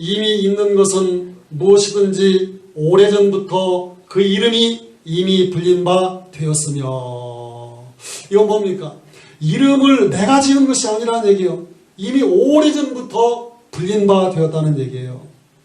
이미 있는 것은 무엇이든지 오래전부터 그 이름이 이미 불린 바 되었으며. 이건 뭡니까? 이름을 내가 지은 것이 아니라는 얘기예요. 이미 오래전부터 불린 바 되었다는 얘기예요.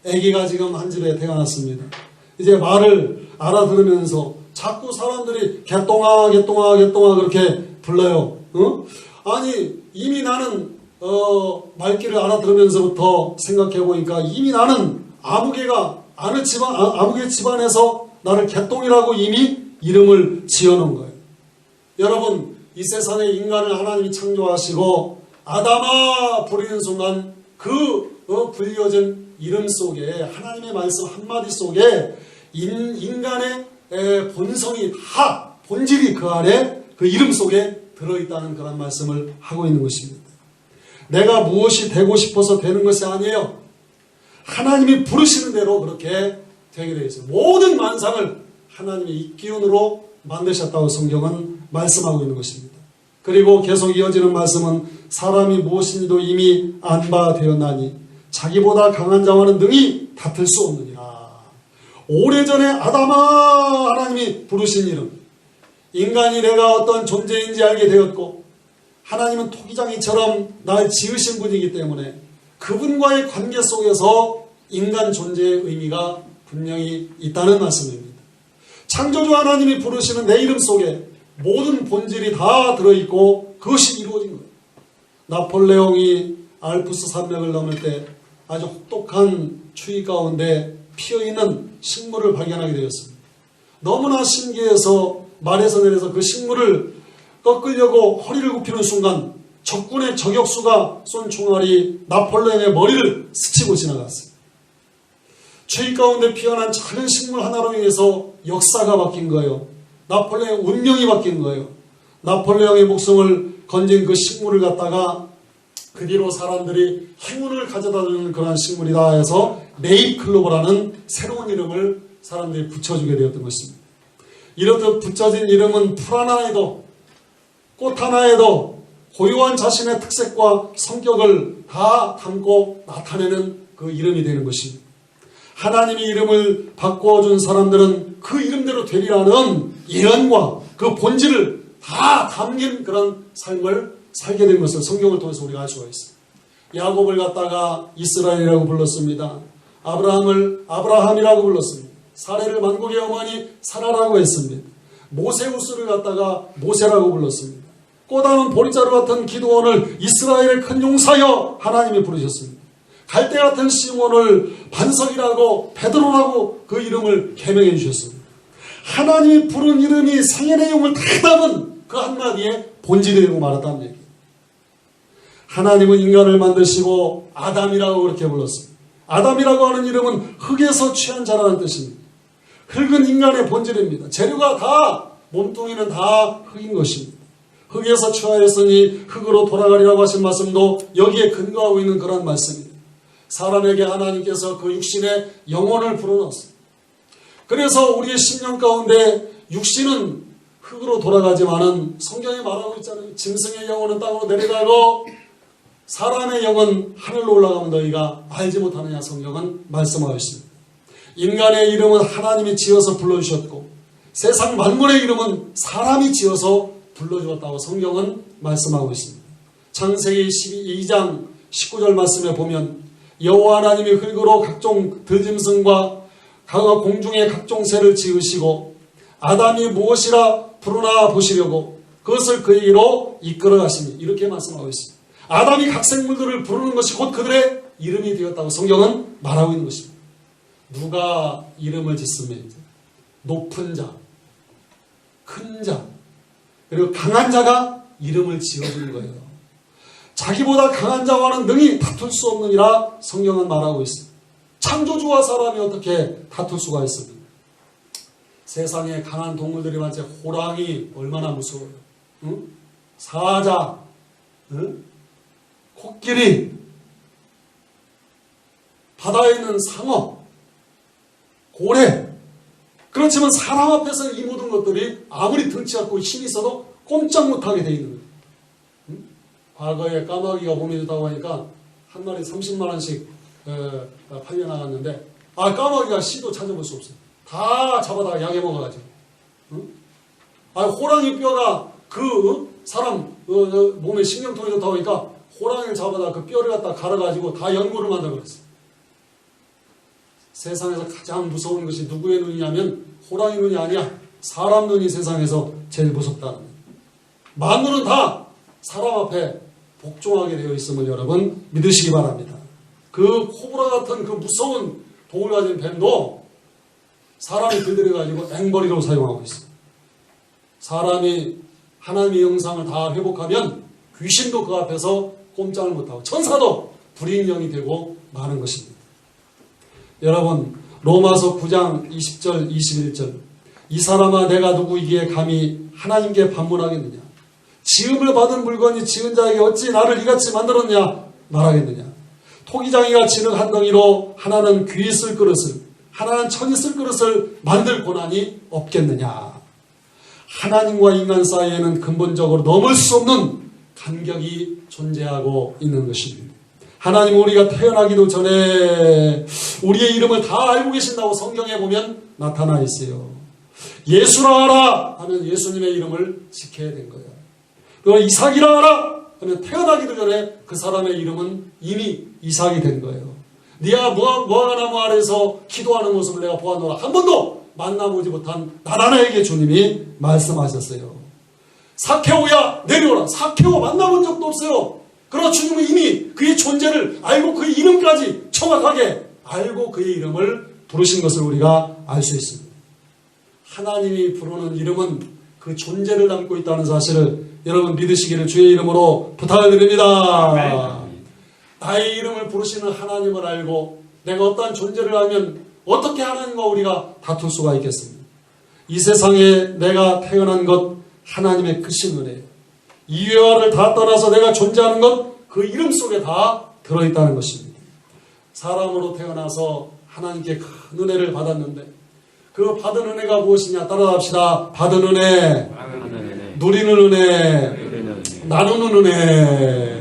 아기가 지금 한 집에 태어났습니다. 이제 말을 알아들으면서 자꾸 사람들이 개똥아 개똥아 개똥아 그렇게 불러요. 아니 이미 나는 말귀를 알아들으면서부터 생각해보니까 이미 나는 아무개 집안에서 나를 개똥이라고 이미 이름을 지어놓은 거예요. 여러분, 이 세상에 인간을 하나님이 창조하시고 아담아 부르는 순간 그 불려진 이름 속에, 하나님의 말씀 한마디 속에 인간의 본성이 다, 본질이 그 안에 그 이름 속에 들어있다는 그런 말씀을 하고 있는 것입니다. 내가 무엇이 되고 싶어서 되는 것이 아니에요. 하나님이 부르시는 대로 그렇게 되게 되어 있어요. 모든 만상을 하나님의 이 기운으로 만드셨다고 성경은 말씀하고 있는 것입니다. 그리고 계속 이어지는 말씀은 사람이 무엇인지도 이미 안바되었나니 자기보다 강한 자와는 능히 다툴 수 없느니라. 오래전에 아담아 하나님이 부르신 이름, 인간이 내가 어떤 존재인지 알게 되었고 하나님은 토기장이처럼 날 지으신 분이기 때문에 그분과의 관계 속에서 인간 존재의 의미가 분명히 있다는 말씀입니다. 창조주 하나님이 부르시는 내 이름 속에 모든 본질이 다 들어있고 그것이 이루어진 거예요. 나폴레옹이 알프스 산맥을 넘을 때 아주 혹독한 추위 가운데 피어있는 식물을 발견하게 되었습니다. 너무나 신기해서 말에서 내려서 그 식물을 꺾으려고 허리를 굽히는 순간 적군의 저격수가 쏜 총알이 나폴레옹의 머리를 스치고 지나갔어요. 추위 가운데 피어난 작은 식물 하나로 인해서 역사가 바뀐 거예요. 나폴레옹의 운명이 바뀐 거예요. 나폴레옹의 목숨을 건진 그 식물을 갖다가 그 뒤로 사람들이 행운을 가져다주는 그러한 식물이다 해서 네잎클로버라는 새로운 이름을 사람들이 붙여주게 되었던 것입니다. 이렇듯 붙여진 이름은 풀 하나에도 꽃 하나에도 고유한 자신의 특색과 성격을 다 담고 나타내는 그 이름이 되는 것입니다. 하나님이 이름을 바꿔준 사람들은 그 이름대로 되리라는 예언과 그 본질을 다 담긴 그런 삶을 살게 된 것을 성경을 통해서 우리가 알 수가 있어요. 야곱을 갖다가 이스라엘이라고 불렀습니다. 아브라함을 아브라함이라고 불렀습니다. 사레를 만국의 어머니 사라라고 했습니다. 모세우스를 갖다가 모세라고 불렀습니다. 꼬다는 보리자루 같은 기드온을 이스라엘의 큰 용사여 하나님이 부르셨습니다. 갈대 같은 시몬을 반석이라고 베드로라고 그 이름을 개명해 주셨습니다. 하나님이 부른 이름이 생애 내용을 다 담은 그 한마디에 본질이 되고 말았다는 얘기예요. 하나님은 인간을 만드시고 아담이라고 그렇게 불렀습니다. 아담이라고 하는 이름은 흙에서 취한 자라는 뜻입니다. 흙은 인간의 본질입니다. 재료가 다, 몸뚱이는 다 흙인 것입니다. 흙에서 취하였으니 흙으로 돌아가리라고 하신 말씀도 여기에 근거하고 있는 그런 말씀입니다. 사람에게 하나님께서 그 육신의 영혼을 불어넣었습니다. 그래서 우리의 심령 가운데 육신은 흙으로 돌아가지만은 성경에 말하고 있잖아요. 짐승의 영혼은 땅으로 내려가고 사람의 영은 하늘로 올라가면 너희가 알지 못하느냐 성경은 말씀하고 있습니다. 인간의 이름은 하나님이 지어서 불러주셨고 세상 만물의 이름은 사람이 지어서 불러주었다고 성경은 말씀하고 있습니다. 창세기 12장 19절 말씀에 보면 여호와 하나님이 흙으로 각종 들짐승과 공중의 각종 새를 지으시고 아담이 무엇이라 부르나 보시려고 그것을 그에게로 이끌어 가시니 이렇게 말씀하고 있습니다. 아담이 각 생물들을 부르는 것이 곧 그들의 이름이 되었다고 성경은 말하고 있는 것입니다. 누가 이름을 짓으면 높은 자, 큰 자, 그리고 강한 자가 이름을 지어주는 거예요. 자기보다 강한 자와는 능히 다툴 수 없느니라 성경은 말하고 있습니다. 창조주와 사람이 어떻게 다툴 수가 있습니까? 세상에 강한 동물들이 많지. 호랑이 얼마나 무서워요. 응? 사자, 응? 코끼리, 바다에 있는 상어, 고래. 그렇지만 사람 앞에서 이 모든 것들이 아무리 등치 않고 힘이 있어도 꼼짝 못하게 돼 있는 거예요. 응? 과거에 까마귀가 봄이 좋다고 하니까 한 마리 30만 원씩 팔려나갔는데 까마귀가 씨도 찾아볼 수 없어요. 다 잡아다가 약해 먹어가지고. 호랑이 뼈가 사람 몸에 신경통이 좋다고 하니까 호랑이를 잡아다 그 뼈를 갖다 갈아가지고 다 연고를 만들어 그랬어요. 세상에서 가장 무서운 것이 누구의 눈이냐면 호랑이 눈이 아니야. 사람 눈이 세상에서 제일 무섭다는 거예요. 만물은 다 사람 앞에 복종하게 되어 있음을 여러분 믿으시기 바랍니다. 그 코브라 같은 그 무서운 독을 가진 뱀도 사람이 들들여가지고 앵벌이로 사용하고 있어요. 사람이 하나님의 영상을 다 회복하면 귀신도 그 앞에서 꼼짝을 못하고 천사도 불인형이 되고 마는 것입니다. 여러분 로마서 9장 20절 21절 이 사람아 내가 누구이기에 감히 하나님께 반문하겠느냐 지음을 받은 물건이 지은 자에게 어찌 나를 이같이 만들었냐 말하겠느냐 토기장이가 지는 한 덩이로 하나는 귀 쓸 그릇을 하나는 천이 쓸 그릇을 만들 고난이 없겠느냐. 하나님과 인간 사이에는 근본적으로 넘을 수 없는 간격이 존재하고 있는 것입니다. 하나님은 우리가 태어나기도 전에 우리의 이름을 다 알고 계신다고 성경에 보면 나타나 있어요. 예수라 하라 하면 예수님의 이름을 지켜야 된 거예요. 그리고 이삭이라 하라 하면 태어나기도 전에 그 사람의 이름은 이미 이삭이 된 거예요. 네가 무화과나무 아래에서 기도하는 모습을 내가 보았노라. 한 번도 만나보지 못한 나다나에게 주님이 말씀하셨어요. 사케오야 내려오라. 사케오 만나본 적도 없어요. 그러나 주님은 이미 그의 존재를 알고 그의 이름까지 정확하게 알고 그의 이름을 부르신 것을 우리가 알 수 있습니다. 하나님이 부르는 이름은 그 존재를 담고 있다는 사실을 여러분 믿으시기를 주의 이름으로 부탁을 드립니다. 아멘. 나의 이름을 부르시는 하나님을 알고 내가 어떠한 존재를 알면 어떻게 하나님과 우리가 다툴 수가 있겠습니까? 이 세상에 내가 태어난 것 하나님의 크신 은혜예요. 이외와를 다 떠나서 내가 존재하는 것 그 이름 속에 다 들어있다는 것입니다. 사람으로 태어나서 하나님께 큰 은혜를 받았는데 그 받은 은혜가 무엇이냐 따라합시다. 받은 은혜, 누리는 은혜, 나누는 은혜.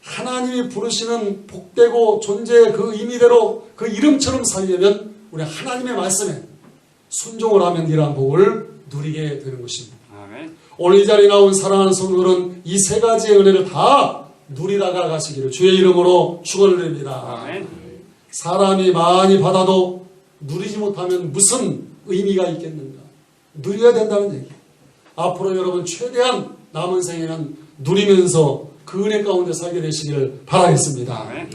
하나님이 부르시는 복되고 존재의 그 의미대로 그 이름처럼 살려면 우리 하나님의 말씀에 순종을 하면 이러한 복을 누리게 되는 것입니다. 아멘. 오늘 이 자리에 나온 사랑하는 성도들은 이 세 가지의 은혜를 다 누리다가 가시기를 주의 이름으로 축원을 드립니다. 아멘. 사람이 많이 받아도 누리지 못하면 무슨 의미가 있겠는가? 누려야 된다는 얘기. 앞으로 여러분 최대한 남은 생에는 누리면서 그 은혜 가운데 살게 되시기를 바라겠습니다. 아멘.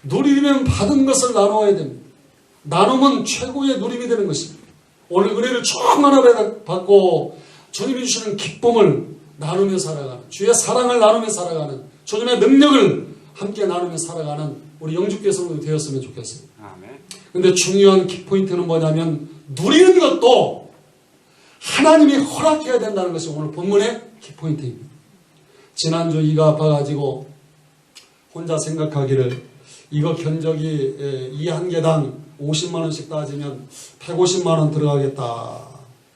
누리면 받은 것을 나누어야 됩니다. 나눔은 최고의 누림이 되는 것입니다. 오늘 은혜를 충만하게 받고 주님이 주시는 기쁨을 나누며 살아가는, 주의 사랑을 나누며 살아가는, 주님의 능력을 함께 나누며 살아가는 우리 영주교성도 되었으면 좋겠습니다. 그런데 중요한 키포인트는 뭐냐면 누리는 것도 하나님이 허락해야 된다는 것이 오늘 본문의 키포인트입니다. 지난주 이가 아파가지고 혼자 생각하기를 이거 견적이 이 한 개당 50만 원씩 따지면 150만 원 들어가겠다.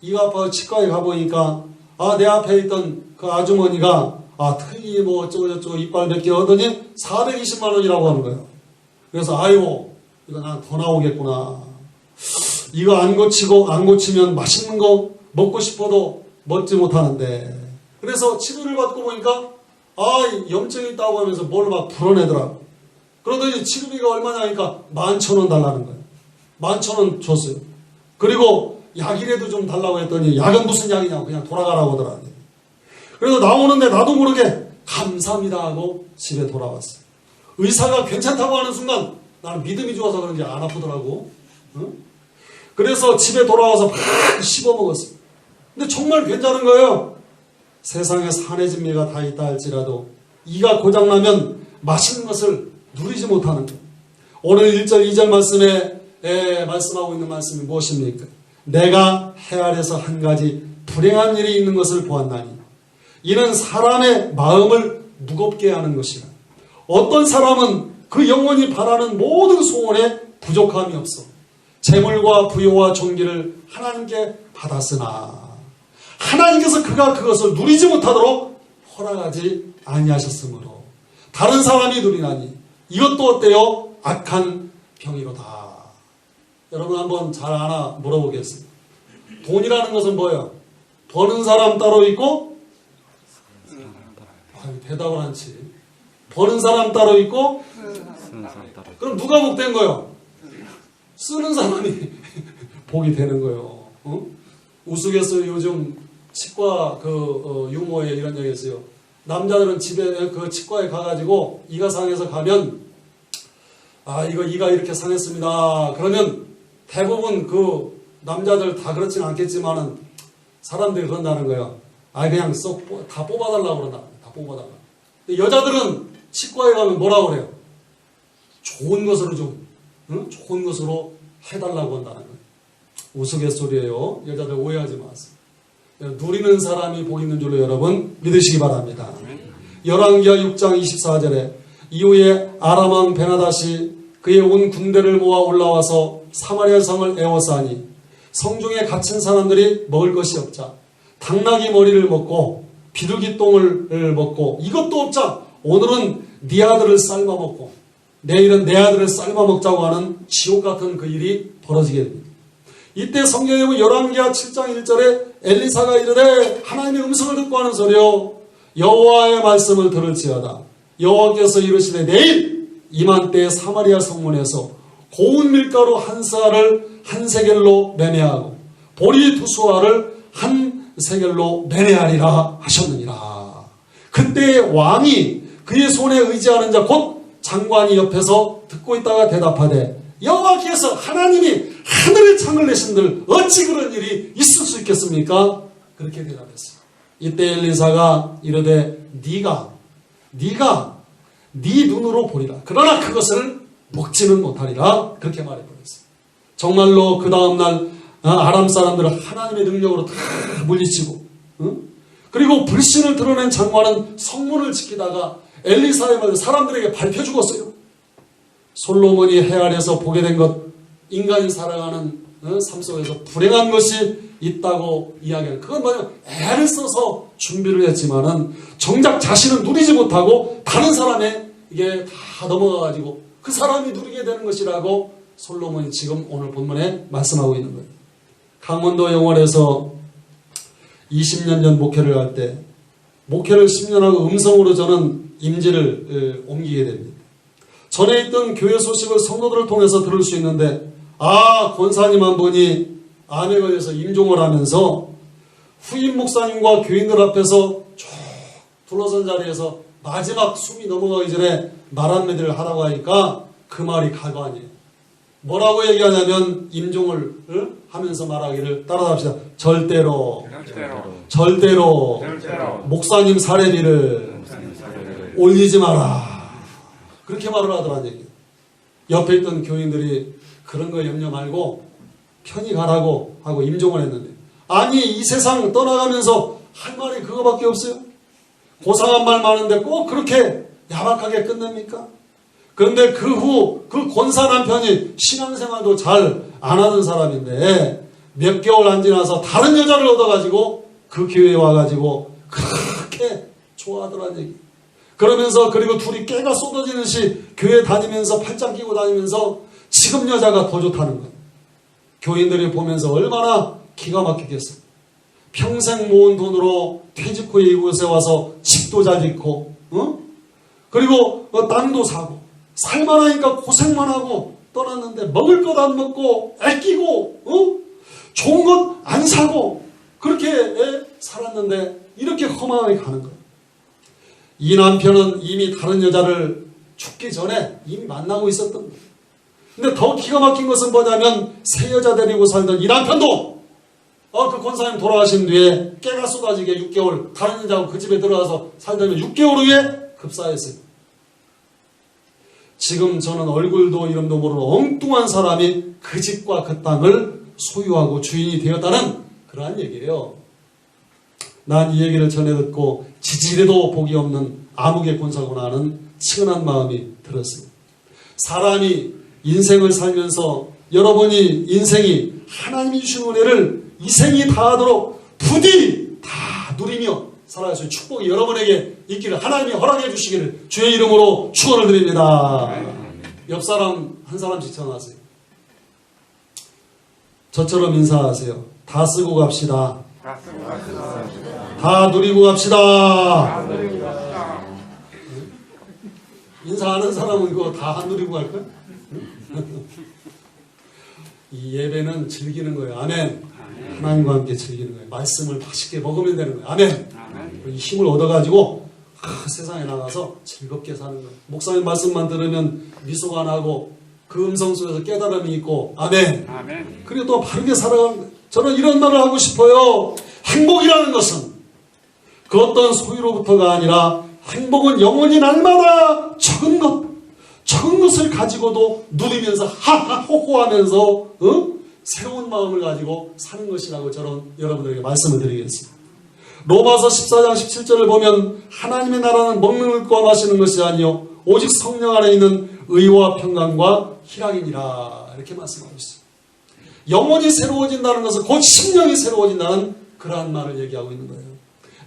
이가 아파 치과에 가보니까 내 앞에 있던 그 아주머니가 특이 뭐 어쩌고저쩌고 이빨 몇 개 하더니 420만 원이라고 하는 거예요. 그래서 아이고 이거 난 더 나오겠구나. 이거 안 고치면 맛있는 거 먹고 싶어도 먹지 못하는데. 그래서 치료를 받고 보니까 염증이 있다고 하면서 뭘 막 풀어내더라고. 그러더니 치료비가 얼마냐 하니까 11,000원 달라는 거예요. 11,000원 줬어요. 그리고 약이라도 좀 달라고 했더니 약은 무슨 약이냐고 그냥 돌아가라고 하더라고요. 그래서 나오는데 나도 모르게 감사합니다 하고 집에 돌아왔어요. 의사가 괜찮다고 하는 순간 나는 믿음이 좋아서 그런지 안 아프더라고. 응? 그래서 집에 돌아와서 막 씹어먹었어요. 근데 정말 괜찮은 거예요. 세상에 산의 진미가 다 있다 할지라도 이가 고장나면 맛있는 것을 누리지 못하는 거예요. 오늘 1절 2절 말씀에 말씀하고 있는 말씀이 무엇입니까? 내가 해 아래서 한 가지 불행한 일이 있는 것을 보았나니 이는 사람의 마음을 무겁게 하는 것이라. 어떤 사람은 그 영혼이 바라는 모든 소원에 부족함이 없어 재물과 부요와 존귀를 하나님께 받았으나 하나님께서 그가 그것을 누리지 못하도록 허락하지 아니하셨으므로 다른 사람이 누리나니 이것도 어때요? 악한 병이로다. 여러분 한번 잘 하나 물어보겠습니다. 돈이라는 것은 뭐예요? 버는 사람 따로 있고, 대답을 않지. 버는 사람 따로 있고, 그럼 누가 복된 거예요? 쓰는 사람이 복이 되는 거예요. 어? 우스갯소리 요즘 치과 유머에 이런 얘기 있어요. 남자들은 집에 그 치과에 가가지고 이가 상해서 가면, 이거 이가 이렇게 상했습니다. 그러면 대부분 그 남자들 다 그렇진 않겠지만은 사람들이 그런다는 거예요. 그냥 다 뽑아달라고 그런다. 다 뽑아달라. 근데 여자들은 치과에 가면 뭐라고 그래요? 좋은 것으로 좋은 것으로 해달라고 한다는 거예요. 우스갯소리예요. 여자들 오해하지 마세요. 누리는 사람이 복 있는 줄로 여러분 믿으시기 바랍니다. 열왕기하 6장 24절에 이후에 아람 왕 베나닷이 그의 온 군대를 모아 올라와서 사마리아 성을 에워싸니 성중에 갇힌 사람들이 먹을 것이 없자 당나귀 머리를 먹고 비둘기 똥을 먹고 이것도 없자 오늘은 네 아들을 삶아 먹고 내일은 내 아들을 삶아 먹자고 하는 지옥 같은 그 일이 벌어지게 됩니다. 이때 성경에 보면 열왕기하 7장 1절에 엘리사가 이르되 하나님의 음성을 듣고 하는 소리요 여호와의 말씀을 들을지어다. 여호와께서 이르시되 내일 이맘때 사마리아 성문에서 고운 밀가루 한 쌀을 한 세겔로 매매하고 보리 두 수알을 한 세겔로 매매하리라 하셨느니라. 그때 왕이 그의 손에 의지하는 자 곧 장관이 옆에서 듣고 있다가 대답하되 여호와께서 하나님이 하늘의 창을 내신들 어찌 그런 일이 있을 수 있겠습니까? 그렇게 대답했어요. 이때 엘리사가 이르되 네가 네 눈으로 보리라. 그러나 그것을 먹지는 못하리라. 그렇게 말해버렸어요. 정말로 그 다음날 아람 사람들을 하나님의 능력으로 다 물리치고 그리고 불신을 드러낸 장관은 성문을 지키다가 엘리사의 말을 사람들에게 밝혀 죽었어요. 솔로몬이 해 아래에서 보게 된 것, 인간이 살아가는 삶 속에서 불행한 것이 있다고 이야기하는, 그건 뭐냐면 애를 써서 준비를 했지만은 정작 자신은 누리지 못하고 다른 사람에게 다 넘어가가지고 그 사람이 누리게 되는 것이라고 솔로몬이 지금 오늘 본문에 말씀하고 있는 거예요. 강원도 영월에서 20년 전 목회를 할 때 목회를 10년 하고 음성으로 저는 임지를 옮기게 됩니다. 전에 있던 교회 소식을 성도들을 통해서 들을 수 있는데 권사님 한 분이 암에 걸려서 임종을 하면서 후임 목사님과 교인들 앞에서 쭉 둘러선 자리에서 마지막 숨이 넘어가기 전에 말 한마디를 하라고 하니까 그 말이 가관이에요. 뭐라고 얘기하냐면 임종을 하면서 말하기를 따라합시다. 절대로 목사님 사례비를 올리지 마라. 그렇게 말을 하더란 얘기예요. 옆에 있던 교인들이 그런 거 염려 말고 편히 가라고 하고 임종을 했는데, 아니 이 세상 떠나가면서 할 말이 그거밖에 없어요? 고상한 말 많은데 꼭 그렇게 야박하게 끝냅니까? 그런데 그 후 그 권사 남편이 신앙생활도 잘 안 하는 사람인데 몇 개월 안 지나서 다른 여자를 얻어가지고 그 교회에 와가지고 그렇게 좋아하더란 얘기. 그러면서 그리고 둘이 깨가 쏟아지는 시 교회 다니면서 팔짱 끼고 다니면서 지금 여자가 더 좋다는 거예요. 교인들이 보면서 얼마나 기가 막히겠어요. 평생 모은 돈으로 퇴직 후에 이곳에 와서 집도 잘 짓고 그리고 땅도 사고 살만하니까 고생만 하고 떠났는데 먹을 것 안 먹고 아끼고 좋은 것 안 사고 그렇게 살았는데 이렇게 허망하게 가는 거예요. 이 남편은 이미 다른 여자를 죽기 전에 이미 만나고 있었던 거예요. 근데 더 기가 막힌 것은 뭐냐면 새 여자 데리고 살던 이 남편도 그 권사님 돌아가신 뒤에 깨가 쏟아지게 6개월 다른 여자하고 그 집에 들어가서 살다가 6개월 후에 급사했어요. 지금 저는 얼굴도 이름도 모르는 엉뚱한 사람이 그 집과 그 땅을 소유하고 주인이 되었다는 그러한 얘기예요. 난 이 얘기를 전해 듣고 지지리도 복이 없는 암흑의 권사구나 하는 측은한 마음이 들었어요. 사람이 인생을 살면서 여러분이 인생이 하나님이 주신 은혜를 이 생이 다하도록 부디 다 누리며 살아갈 수 있는 축복이 여러분에게 있기를 하나님이 허락해 주시기를 주의 이름으로 축원을 드립니다. 옆 사람 한 사람씩 전하세요. 저처럼 인사하세요. 다 쓰고 갑시다. 다 누리고 갑시다. 인사하는 사람은 그거 다 안 누리고 갈까요? 이 예배는 즐기는 거예요. 아멘. 하나님과 함께 즐기는 거예요. 말씀을 맛있게 먹으면 되는 거예요. 아멘. 이 힘을 얻어가지고 세상에 나가서 즐겁게 사는 거예요. 목사님 말씀만 들으면 미소가 나고 그 음성 속에서 깨달음이 있고 아멘. 그리고 또 바르게 살아가는 거예요. 저는 이런 말을 하고 싶어요. 행복이라는 것은 그 어떤 소유로부터가 아니라 행복은 영원히 날마다 적은 것을 가지고도 누리면서 하하 호호하면서 새로운 마음을 가지고 사는 것이라고 저는 여러분들에게 말씀을 드리겠습니다. 로마서 14장 17절을 보면 하나님의 나라는 먹는 것과 마시는 것이 아니요 오직 성령 안에 있는 의와 평강과 희락이니라 이렇게 말씀하고 있어요. 영혼이 새로워진다는 것은 곧 심령이 새로워진다는 그러한 말을 얘기하고 있는 거예요.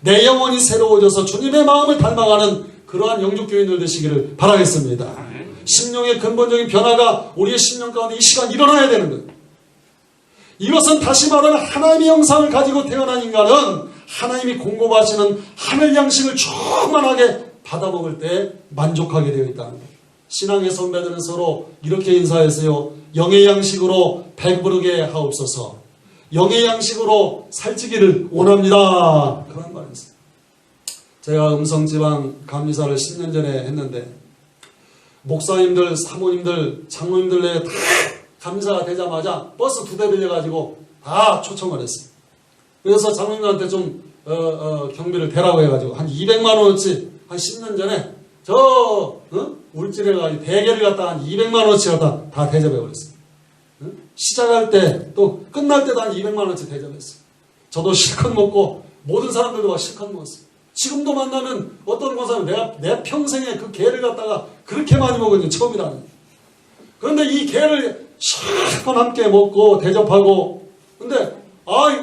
내 영혼이 새로워져서 주님의 마음을 닮아가는 그러한 영육교인들 되시기를 바라겠습니다. 심령의 근본적인 변화가 우리의 심령 가운데 이 시간 일어나야 되는 거예요. 이것은 다시 말하면 하나님의 형상을 가지고 태어난 인간은 하나님이 공급하시는 하늘 양식을 충만하게 받아먹을 때 만족하게 되어 있다는 거예요. 신앙의 선배들은 서로 이렇게 인사했어요. 영의 양식으로 배부르게 하옵소서. 영의 양식으로 살찌기를 원합니다. 그런 말이 있어요. 제가 음성지방 감리사를 10년 전에 했는데 목사님들, 사모님들, 장로님들 내에 다 감리사가 되자마자 버스 2대 빌려가지고 다 초청을 했어요. 그래서 장로님한테 좀 경비를 대라고 해가지고 한 200만 원어치 한 10년 전에 울진해가지고 대게를 갖다 한 200만 원어치 갖다 다 대접해버렸어요. 시작할 때 또 끝날 때도 한 200만 원어치 대접했어요. 저도 실컷 먹고 모든 사람들도 막 실컷 먹었어요. 지금도 만나면 어떤 권사는 내 평생에 그 게를 갖다가 그렇게 많이 먹은 게 처음이라는 거예요. 그런데 이 게를 실컷 함께 먹고 대접하고 근데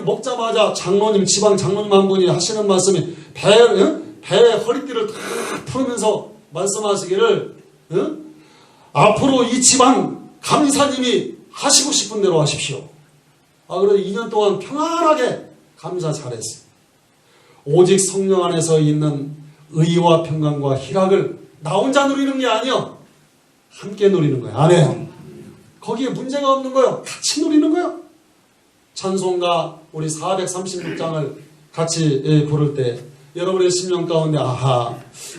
먹자마자 장로님 지방 장로님 한 분이 하시는 말씀이 배에 허리띠를 탁 풀으면서 말씀하시기를 앞으로 이 지방 감리사님이 하시고 싶은 대로 하십시오. 그래서 2년 동안 평안하게 감리사 잘했어요. 오직 성령 안에서 있는 의와 평강과 희락을 나 혼자 누리는 게 아니요 함께 누리는 거예요. 아멘. 거기에 문제가 없는 거예요. 같이 누리는 거예요. 찬송가 우리 436장을 같이 부를 때 여러분의 심령 가운데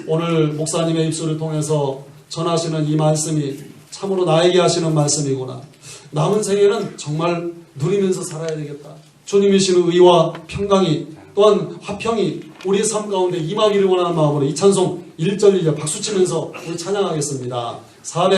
오늘 목사님의 입술을 통해서 전하시는 이 말씀이 참으로 나에게 하시는 말씀이구나. 남은 생에는 정말 누리면서 살아야 되겠다. 주님이시는 의와 평강이 또한 화평이 우리의 삶 가운데 임하기를 원하는 마음으로 이 찬송 1절 2절 박수치면서 우리 찬양하겠습니다.